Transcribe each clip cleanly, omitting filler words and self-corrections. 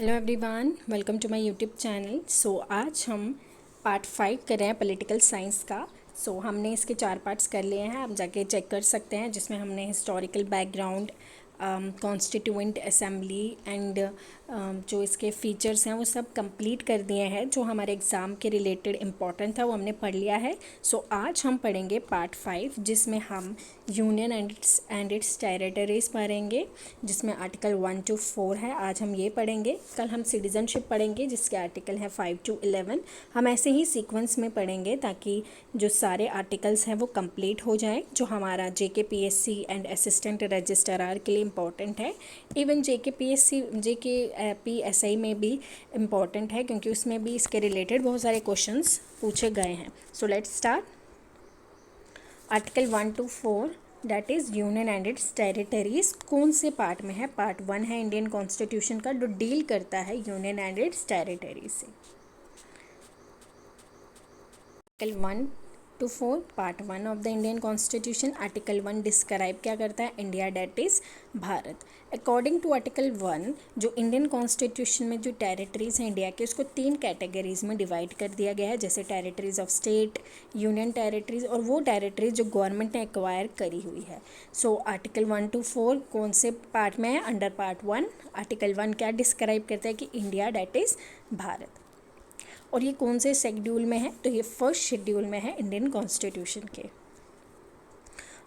Hello everyone, welcome to my YouTube channel. आज हम part 5 कर रहे हैं पॉलिटिकल साइंस का। हमने इसके 4 पार्ट्स कर लिए हैं, आप जाके चेक कर सकते हैं, जिसमें हमने historical background, constituent assembly and जो इसके फीचर्स हैं वो सब कंप्लीट कर दिए हैं। जो हमारे एग्ज़ाम के रिलेटेड इम्पॉर्टेंट था वो हमने पढ़ लिया है। आज हम पढ़ेंगे पार्ट 5, जिसमें हम यूनियन एंड इट्स टेरिटरीज पढ़ेंगे, जिसमें आर्टिकल 1 to 4 है। आज हम ये पढ़ेंगे। कल हम सिटीजनशिप पढ़ेंगे, जिसके आर्टिकल है 5 to 11। हम ऐसे ही सीक्वेंस में पढ़ेंगे ताकि जो सारे आर्टिकल्स हैं वो कंप्लीट हो जाएं, जो हमारा JKPSC एंड असिस्टेंट रजिस्ट्रार के लिए इम्पॉर्टेंट है। इवन JKPSI में भी इम्पॉर्टेंट है, क्योंकि उसमें भी इसके रिलेटेड बहुत सारे क्वेश्चंस पूछे गए हैं। Let's start. Article 1 to 4 that is union and its territories कौन से पार्ट में है? पार्ट 1 है इंडियन कॉन्स्टिट्यूशन का, जो डील करता है यूनियन एंड इट्स टेरिटरीज से। Article 1 to 4 part 1 of the Indian constitution. Article 1 describe क्या करता है? India that is Bharat. According to article 1, जो इंडियन कॉन्स्टिट्यूशन में जो टेरिटरीज हैं इंडिया के, उसको 3 कैटेगरीज में डिवाइड कर दिया गया है, जैसे territories of state, union territories और वो टेरिटरीज जो गवर्नमेंट ने एक्वायर करी हुई है। आर्टिकल 1 to 4 कौन से पार्ट में है? Under part 1। आर्टिकल 1 क्या डिस्क्राइब करता है? कि इंडिया डेट इज़ भारत। और ये कौन से शेड्यूल में है? तो ये फर्स्ट शेड्यूल में है इंडियन कॉन्स्टिट्यूशन के।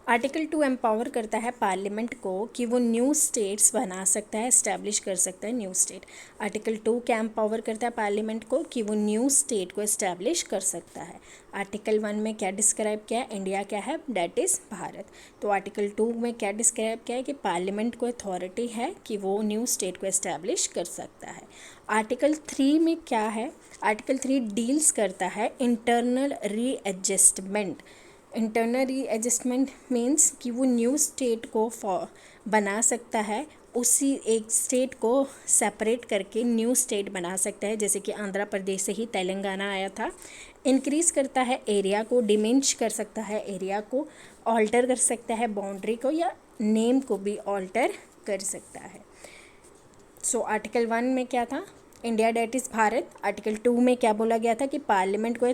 आर्टिकल 2 एम्पावर करता है पार्लियामेंट को कि वो न्यू स्टेट्स बना सकता है, इस्टेब्लिश कर सकता है न्यू स्टेट। आर्टिकल 2 क्या एम्पावर करता है पार्लियामेंट को? कि वो न्यू स्टेट को इस्टेब्लिश कर सकता है। आर्टिकल 1 में क्या डिस्क्राइब किया है? इंडिया क्या है? Date is Bharat. तो आर्टिकल 2 में क्या डिस्क्राइब किया है? कि पार्लियामेंट को अथॉरिटी है कि वो न्यू स्टेट को इस्टेब्लिश कर सकता है। आर्टिकल 3 में क्या है? आर्टिकल 3 डील्स करता है internal readjustment. Internal readjustment means कि वो न्यू स्टेट को बना सकता है, उसी एक स्टेट को सेपरेट करके न्यू स्टेट बना सकता है, जैसे कि आंध्र प्रदेश से ही तेलंगाना आया था। इंक्रीज़ करता है एरिया को, डिमिनिश कर सकता है एरिया को, ऑल्टर कर सकता है बाउंड्री को, या नेम को भी ऑल्टर कर सकता है। आर्टिकल 1 में क्या था? India that is Bharat. Article 2 में क्या बोला गया था? कि पार्लियामेंट को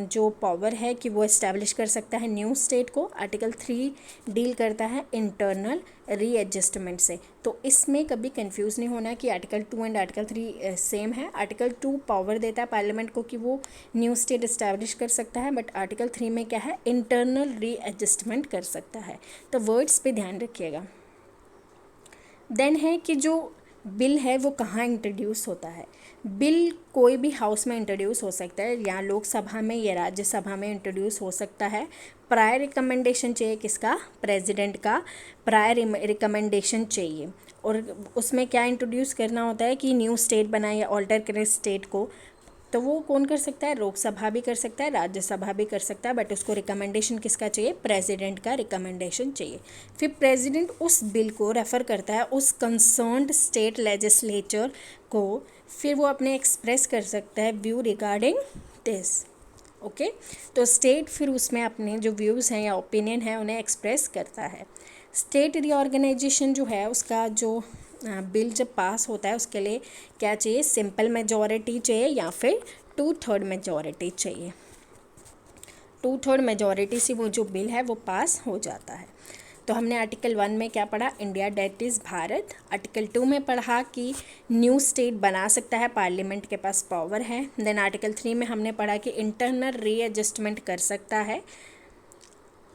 जो पावर है कि वो इस्टेब्लिश कर सकता है न्यू स्टेट को। आर्टिकल 3 डील करता है इंटरनल रीएडजस्टमेंट से। तो इसमें कभी कंफ्यूज नहीं होना कि आर्टिकल 2 एंड आर्टिकल 3 सेम है। आर्टिकल 2 पावर देता है पार्लियामेंट को कि वो न्यू स्टेट इस्टेब्लिश कर सकता है, बट आर्टिकल 3 में क्या है? इंटरनल रीएडजस्टमेंट कर सकता है। तो वर्ड्स पे ध्यान रखिएगा। देन है कि जो बिल है वो कहाँ इंट्रोड्यूस होता है? बिल कोई भी हाउस में इंट्रोड्यूस हो सकता है, या लोकसभा में या राज्यसभा में इंट्रोड्यूस हो सकता है। प्रायर रिकमेंडेशन चाहिए किसका? प्रेसिडेंट का प्रायर रिकमेंडेशन चाहिए। और उसमें क्या इंट्रोड्यूस करना होता है? कि न्यू स्टेट बनाए या ऑल्टर करें स्टेट को। तो वो कौन कर सकता है? लोकसभा भी कर सकता है, राज्यसभा भी कर सकता है, बट उसको रिकमेंडेशन किसका चाहिए? प्रेसिडेंट का रिकमेंडेशन चाहिए। फिर प्रेसिडेंट उस बिल को रेफ़र करता है उस कंसर्न्ड स्टेट लेजिस्लेचर को, फिर वो अपने एक्सप्रेस कर सकता है व्यू रिगार्डिंग दिस। ओके, तो स्टेट फिर उसमें अपने जो व्यूज़ हैं या ओपिनियन है उन्हें एक्सप्रेस करता है। स्टेट रीऑर्गेनाइजेशन जो है उसका जो बिल जब पास होता है उसके लिए क्या चाहिए? सिंपल मेजॉरिटी चाहिए या फिर 2/3 मेजॉरिटी चाहिए। 2/3 मेजॉरिटी से वो जो बिल है वो पास हो जाता है। तो हमने आर्टिकल 1 में क्या पढ़ा? India that is Bharat. Article 2 में पढ़ा कि न्यू स्टेट बना सकता है, पार्लियामेंट के पास पावर है। देन आर्टिकल 3 में हमने पढ़ा कि इंटरनल रीएडजस्टमेंट कर सकता है।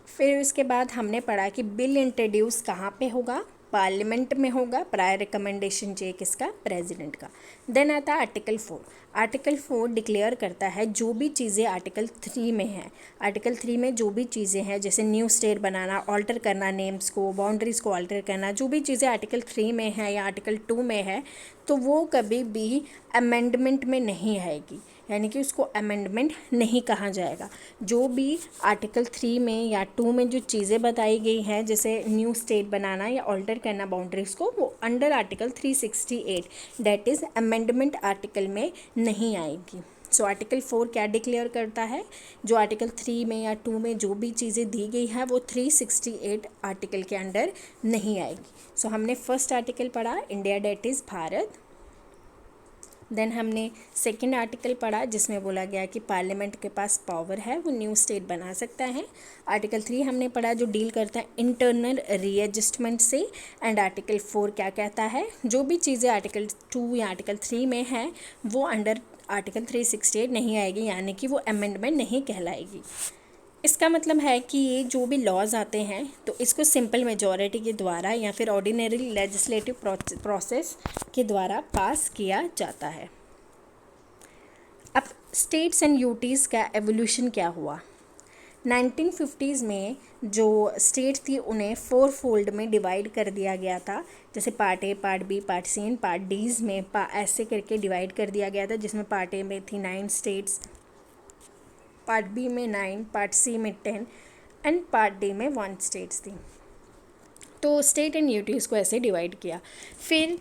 फिर उसके बाद हमने पढ़ा कि बिल इंट्रोड्यूस कहाँ पे होगा? पार्लियामेंट में होगा। प्रायर रिकमेंडेशन चाहिए किसका? प्रेसिडेंट का। देन आता है आर्टिकल 4। आर्टिकल 4 डिक्लेयर करता है जो भी चीज़ें आर्टिकल 3 में हैं। आर्टिकल 3 में जो भी चीज़ें हैं, जैसे न्यू स्टेट बनाना, ऑल्टर करना नेम्स को, बाउंड्रीज़ को ऑल्टर करना, जो भी चीज़ें आर्टिकल 3 में है या आर्टिकल 2 में है, तो वो कभी भी अमेंडमेंट में नहीं आएगी, यानी कि उसको अमेंडमेंट नहीं कहा जाएगा। जो भी आर्टिकल 3 में या 2 में जो चीज़ें बताई गई हैं, जैसे न्यू स्टेट बनाना या ऑल्टर करना बाउंड्रीज़ को, वो under article 368 that is amendment article में नहीं आएगी। आर्टिकल 4 क्या डिक्लेयर करता है? जो आर्टिकल 3 में या 2 में जो भी चीज़ें दी गई हैं वो 368 आर्टिकल के अंडर नहीं आएगी। हमने फर्स्ट आर्टिकल पढ़ा, India that is Bharat. Then हमने सेकंड आर्टिकल पढ़ा जिसमें बोला गया कि पार्लियामेंट के पास पावर है, वो न्यू स्टेट बना सकता है। आर्टिकल 3 हमने पढ़ा जो डील करता है इंटरनल रीएडजस्टमेंट से। एंड आर्टिकल 4 क्या कहता है, जो भी चीज़ें आर्टिकल 2 या आर्टिकल 3 में है वो अंडर आर्टिकल 368 नहीं आएगी, यानी कि वो अमेंडमेंट नहीं कहलाएगी। इसका मतलब है कि ये जो भी लॉज आते हैं तो इसको सिंपल मेजॉरिटी के द्वारा या फिर ऑर्डिनरी लेजिस्लेटिव प्रोसेस के द्वारा पास किया जाता है। अब स्टेट्स एंड यूटीज़ का एवोल्यूशन क्या हुआ। 1950s में जो स्टेट थी उन्हें 4 फोल्ड में डिवाइड कर दिया गया था, जैसे part A, part B, part C and part Ds में ऐसे करके डिवाइड कर दिया गया था, जिसमें पार्ट ए में थी 9 स्टेट्स, पार्ट बी में 9, पार्ट सी में 10 एंड पार्ट डी में 1 स्टेट्स थी। तो स्टेट एंड यूटीज़ को ऐसे डिवाइड किया। फिर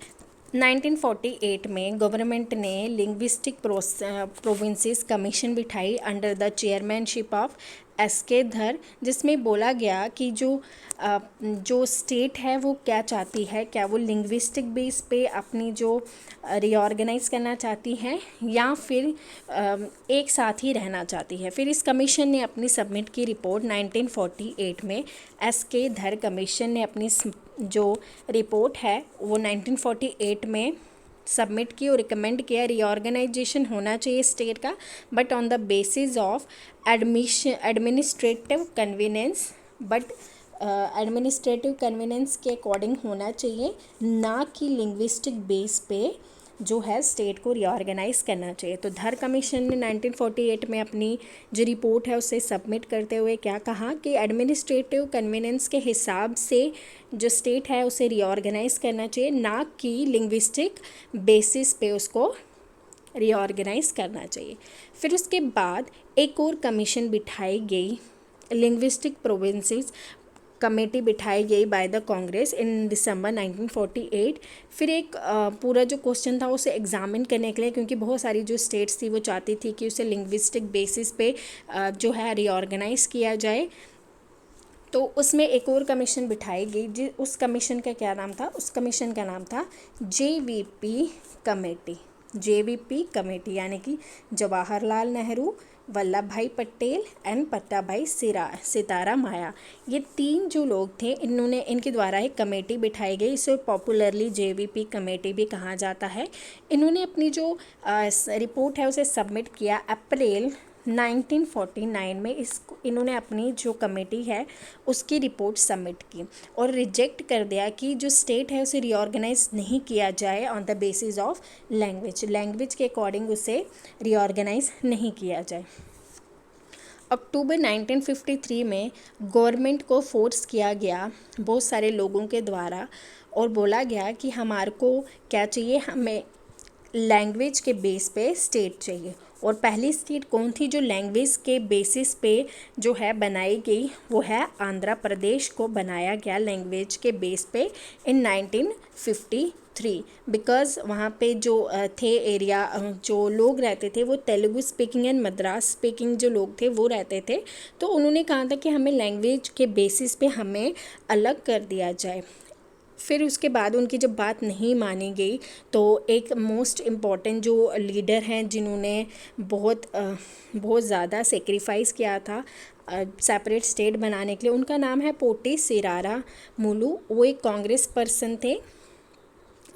1948 में गवर्नमेंट ने लिंग्विस्टिक प्रोविंसेस कमीशन बिठाई under the chairmanship of SK. धर, जिसमें बोला गया कि जो स्टेट है वो क्या चाहती है, क्या वो लिंग्विस्टिक बेस पे अपनी जो रीऑर्गेनाइज करना चाहती है या फिर एक साथ ही रहना चाहती है। फिर इस कमीशन ने अपनी सबमिट की रिपोर्ट 1948 में। एस.के. धर कमीशन ने अपनी जो रिपोर्ट है वो 1948 में सबमिट की और रिकमेंड किया रीऑर्गेनाइजेशन होना चाहिए स्टेट का, but on the basis of administrative convenience, but administrative convenience के अकॉर्डिंग होना चाहिए, ना कि लिंग्विस्टिक बेस पे जो है स्टेट को रीऑर्गेनाइज करना चाहिए। तो धर कमीशन ने 1948 में अपनी जो रिपोर्ट है उसे सबमिट करते हुए क्या कहा कि एडमिनिस्ट्रेटिव कन्वीनियंस के हिसाब से जो स्टेट है उसे रीऑर्गेनाइज करना चाहिए, ना कि लिंग्विस्टिक बेसिस पे उसको रीऑर्गेनाइज करना चाहिए। फिर उसके बाद एक और कमीशन बिठाई गई, लिंग्विस्टिक प्रोविंसेस कमेटी बिठाई गई बाय द कांग्रेस इन दिसंबर 1948। फिर एक पूरा जो क्वेश्चन था उसे एग्जामिन करने के लिए, क्योंकि बहुत सारी जो स्टेट्स थी वो चाहती थी कि उसे लिंग्विस्टिक बेसिस पे जो है रीऑर्गेनाइज किया जाए, तो उसमें एक और कमीशन बिठाई गई। उस कमीशन का क्या नाम था, उस कमीशन का नाम था JVP कमेटी। JVP कमेटी यानी कि जवाहरलाल नेहरू, वल्लभ भाई पटेल एंड पट्टाभाई सितारा माया, ये 3 जो लोग थे इनके द्वारा एक कमेटी बिठाई गई। इसे पॉपुलरली JVP कमेटी भी कहा जाता है। इन्होंने अपनी जो रिपोर्ट है उसे सबमिट किया अप्रैल 1949 में। इन्होंने अपनी जो कमेटी है उसकी रिपोर्ट सबमिट की और रिजेक्ट कर दिया कि जो स्टेट है उसे रीऑर्गेनाइज नहीं किया जाए on the basis of language के अकॉर्डिंग उसे रीऑर्गेनाइज नहीं किया जाए। अक्टूबर 1953 में गवर्नमेंट को फोर्स किया गया बहुत सारे लोगों के द्वारा और बोला गया कि हमारे को क्या चाहिए, हमें लैंग्वेज के बेस पे स्टेट चाहिए। और पहली स्टेट कौन थी जो लैंग्वेज के बेसिस पे जो है बनाई गई, वो है आंध्र प्रदेश को बनाया गया लैंग्वेज के बेस पे इन 1953। बिकॉज़ वहाँ पे जो थे एरिया जो लोग रहते थे वो Telugu speaking and Madras speaking जो लोग थे वो रहते थे, तो उन्होंने कहा था कि हमें लैंग्वेज के बेसिस पे हमें अलग कर दिया जाए। फिर उसके बाद उनकी जब बात नहीं मानी गई तो एक मोस्ट इम्पॉर्टेंट जो लीडर हैं जिन्होंने बहुत ज़्यादा सेक्रीफाइस किया था सेपरेट स्टेट बनाने के लिए, उनका नाम है पोटी श्रीरामुलु। वो एक कांग्रेस पर्सन थे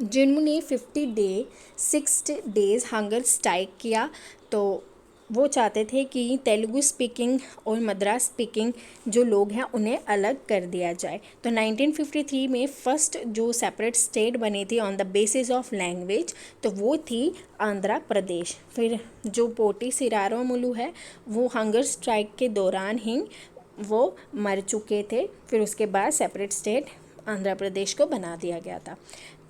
जिन्होंने 6 डेज़ हंगर स्ट्राइक किया। तो वो चाहते थे कि तेलुगु स्पीकिंग और मद्रास स्पीकिंग जो लोग हैं उन्हें अलग कर दिया जाए। तो 1953 में फर्स्ट जो सेपरेट स्टेट बनी थी on the basis of language तो वो थी आंध्र प्रदेश। फिर जो पोटी श्रीरामुलु है वो हंगर स्ट्राइक के दौरान ही वो मर चुके थे। फिर उसके बाद सेपरेट स्टेट आंध्र प्रदेश को बना दिया गया था।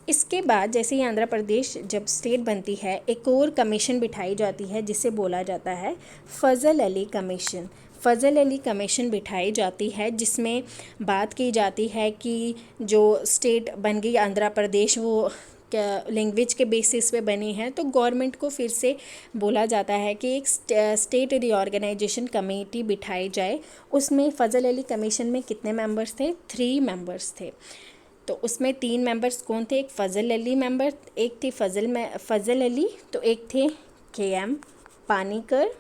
इसके बाद जैसे ही आंध्र प्रदेश जब स्टेट बनती है एक और कमीशन बिठाई जाती है जिसे बोला जाता है फजल अली कमीशन। फजल अली कमीशन बिठाई जाती है जिसमें बात की जाती है कि जो स्टेट बन गई आंध्र प्रदेश वो लैंग्वेज के बेसिस पे बनी है, तो गवर्नमेंट को फिर से बोला जाता है कि एक स्टेट रीऑर्गेनाइजेशन कमेटी बिठाई जाए। उसमें फजल अली कमीशन में कितने मेंबर्स थे, 3 मेंबर्स थे। तो उसमें 3 मेंबर्स कौन थे, एक फ़ज़ल अली मेंबर, एक थी फ़ज़ल अली, तो एक थे KM Panikkar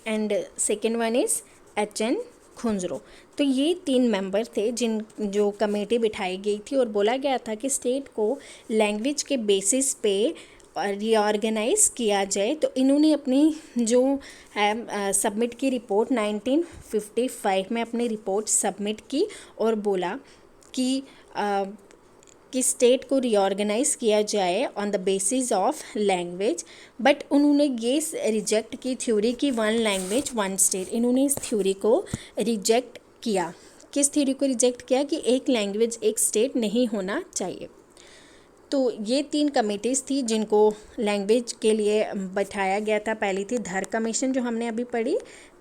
and second one is HN Kunzru. तो ये 3 मेंबर थे जो कमेटी बिठाई गई थी और बोला गया था कि स्टेट को लैंग्वेज के बेसिस पे रीऑर्गेनाइज किया जाए। तो इन्होंने अपनी जो है सबमिट की रिपोर्ट 1955 में अपनी रिपोर्ट सबमिट की और बोला कि स्टेट को रीऑर्गेनाइज किया जाए on the basis of language. But उन्होंने ये रिजेक्ट की थ्योरी की 1 लैंग्वेज 1 स्टेट। इन्होंने इस थ्योरी को रिजेक्ट किया। किस थ्योरी को रिजेक्ट किया कि एक लैंग्वेज एक स्टेट नहीं होना चाहिए। तो ये 3 कमेटीज़ थी जिनको लैंग्वेज के लिए बैठाया गया था। पहली थी धर कमीशन जो हमने अभी पढ़ी,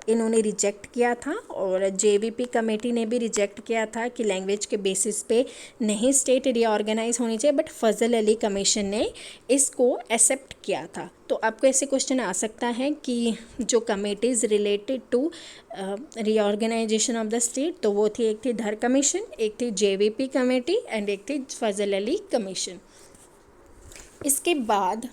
इन्होंने रिजेक्ट किया था, और JVP कमेटी ने भी रिजेक्ट किया था कि लैंग्वेज के बेसिस पे नहीं स्टेट रीऑर्गेनाइज होनी चाहिए। बट फ़ज़ल अली कमीशन ने इसको एक्सेप्ट किया था। तो आपको ऐसे क्वेश्चन आ सकता है कि जो committees related to reorganisation of the state, तो वो थी, एक थी धर कमीशन, एक थी JVP कमेटी एंड एक थी फ़ज़ल अली कमीशन। इसके बाद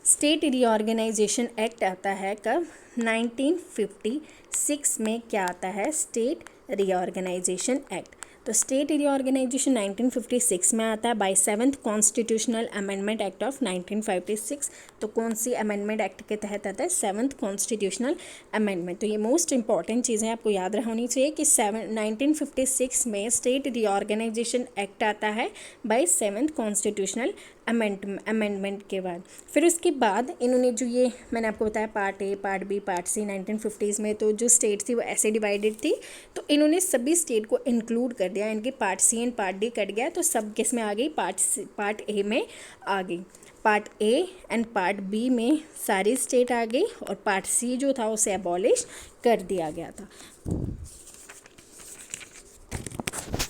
स्टेट रीऑर्गेनाइजेशन एक्ट आता है कब, 1956 में क्या आता है, स्टेट रीऑर्गेनाइजेशन एक्ट। तो स्टेट रीऑर्गेनाइजेशन 1956 में आता है by 7th constitutional amendment act of 1956। तो कौन सी अमेंडमेंट एक्ट के तहत आता है, 7th कॉन्स्टिट्यूशनल अमेंडमेंट। तो ये मोस्ट इंपॉर्टेंट चीज़ें आपको याद होनी चाहिए कि 1956 में स्टेट रीऑर्गेनाइजेशन एक्ट आता है बाय 7th कॉन्स्टिट्यूशनल अमेंडमेंट के बाद। फिर उसके बाद इन्होंने जो ये मैंने आपको बताया part A, part B, part C, 1950s में तो जो स्टेट थी वो ऐसे डिवाइडेड थी। तो इन्होंने सभी स्टेट को इंक्लूड कर दिया, इनके part C and part D cut गया, तो सब किस में आ गई, पार्ट ए में आ गई। Part A and part B में सारी स्टेट आ गई और पार्ट सी जो था उसे अबॉलिश कर दिया गया था।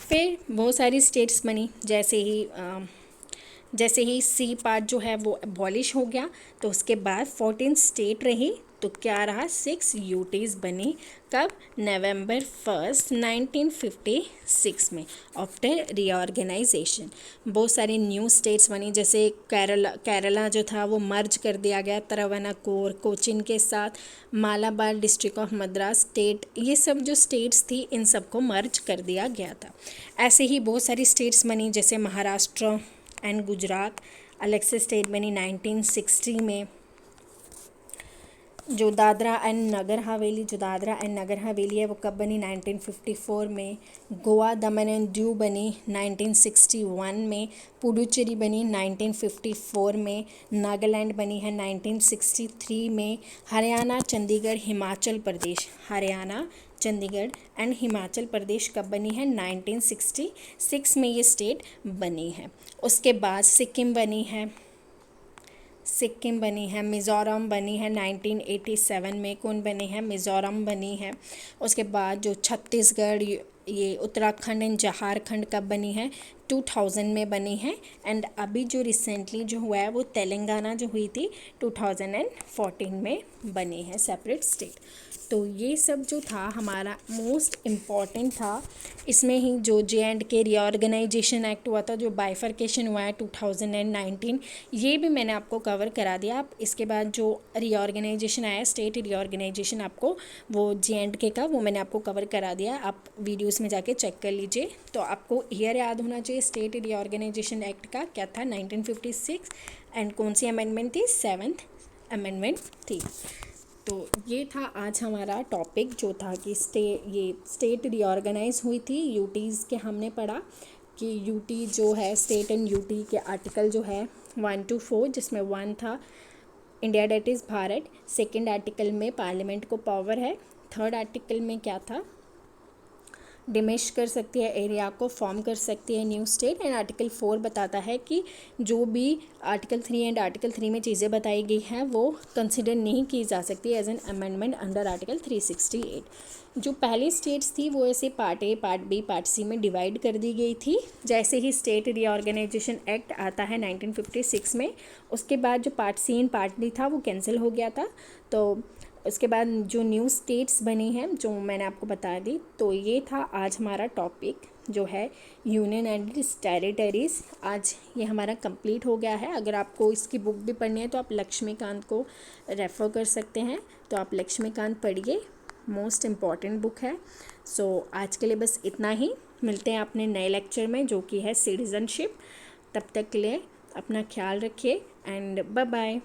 फिर बहुत सारी स्टेट्स बनी, जैसे ही सी पार्ट जो है वो अबॉलिश हो गया, तो उसके बाद 14 स्टेट रही, तो क्या रहा, 6 यूटीज़ बनी। कब, November 1st 1956 में आफ्टर रीऑर्गेनाइजेशन। बहुत सारी न्यू स्टेट्स बनी, जैसे केरला जो था वो मर्ज कर दिया गया त्रावणकोर कोचीन के साथ, Malabar district of Madras state, ये सब जो स्टेट्स थी इन सबको मर्ज कर दिया गया था। ऐसे ही बहुत सारी स्टेट्स बनी, जैसे महाराष्ट्र एंड गुजरात अलग से स्टेट बनी 1960 में। जो दादरा एंड नगर हवेली है वो कब बनी, 1954 में। गोवा, दमन एंड दीव बनी 1961 में। पुडुचेरी बनी 1954 में। नागालैंड बनी है 1963 में। हरियाणा, चंडीगढ़ एंड हिमाचल प्रदेश कब बनी है, 1966 में ये स्टेट बनी है। उसके बाद सिक्किम बनी है, मिज़ोरम बनी है 1987 में। कौन बनी है, मिज़ोरम बनी है। उसके बाद जो छत्तीसगढ़, ये उत्तराखंड एंड झारखंड कब बनी है, 2000 में बनी है। एंड अभी जो रिसेंटली जो हुआ है वो तेलंगाना जो हुई थी 2014 में बनी है सेपरेट स्टेट। तो ये सब जो था हमारा मोस्ट इम्पॉर्टेंट था। इसमें ही जो J&K रीऑर्गेनाइजेशन एक्ट हुआ था, जो बाइफर्केशन हुआ है 2019, ये भी मैंने आपको कवर करा दिया। आप इसके बाद जो रीऑर्गेनाइजेशन आया स्टेट रीऑर्गेनाइजेशन, आपको वो J&K का वो मैंने आपको कवर करा दिया, आप वीडियोस में जाके चेक कर लीजिए। तो आपको ईयर याद होना चाहिए स्टेट रीऑर्गेनाइजेशन एक्ट का क्या था, 1956, एंड कौन सी अमेंडमेंट थी, 7th अमेंडमेंट थी। तो ये था आज हमारा टॉपिक जो था कि स्टेट रीऑर्गेनाइज हुई थी। यूटीज़ के हमने पढ़ा कि यूटी जो है स्टेट एंड यूटी के आर्टिकल जो है 1 to 4, जिसमें 1 था India that is Bharat, second article में पार्लियामेंट को पावर है, थर्ड आर्टिकल में क्या था, डिमिश कर सकती है एरिया को, फॉर्म कर सकती है न्यू स्टेट। एंड आर्टिकल 4 बताता है कि जो भी आर्टिकल 3 एंड आर्टिकल 3 में चीज़ें बताई गई हैं वो कंसिडर नहीं की जा सकती as an amendment under article 368। जो पहली स्टेट्स थी वो ऐसे part A, part B, part C में डिवाइड कर दी गई थी। जैसे ही स्टेट रीऑर्गेनाइजेशन एक्ट आता है 1956 में, उसके बाद जो part C and part D था वो कैंसिल हो गया था। तो उसके बाद जो न्यू स्टेट्स बनी हैं जो मैंने आपको बता दी। तो ये था आज हमारा टॉपिक जो है यूनियन एंड इट्स टेरिटरीज़। आज ये हमारा कंप्लीट हो गया है। अगर आपको इसकी बुक भी पढ़नी है तो आप लक्ष्मीकांत को रेफ़र कर सकते हैं। तो आप लक्ष्मीकांत पढ़िए, मोस्ट इम्पॉर्टेंट बुक है। सो आज के लिए बस इतना ही। मिलते हैं अपने नए लेक्चर में जो कि है सिटीज़नशिप। तब तक के लिए अपना ख्याल रखिए एंड बाय बाय।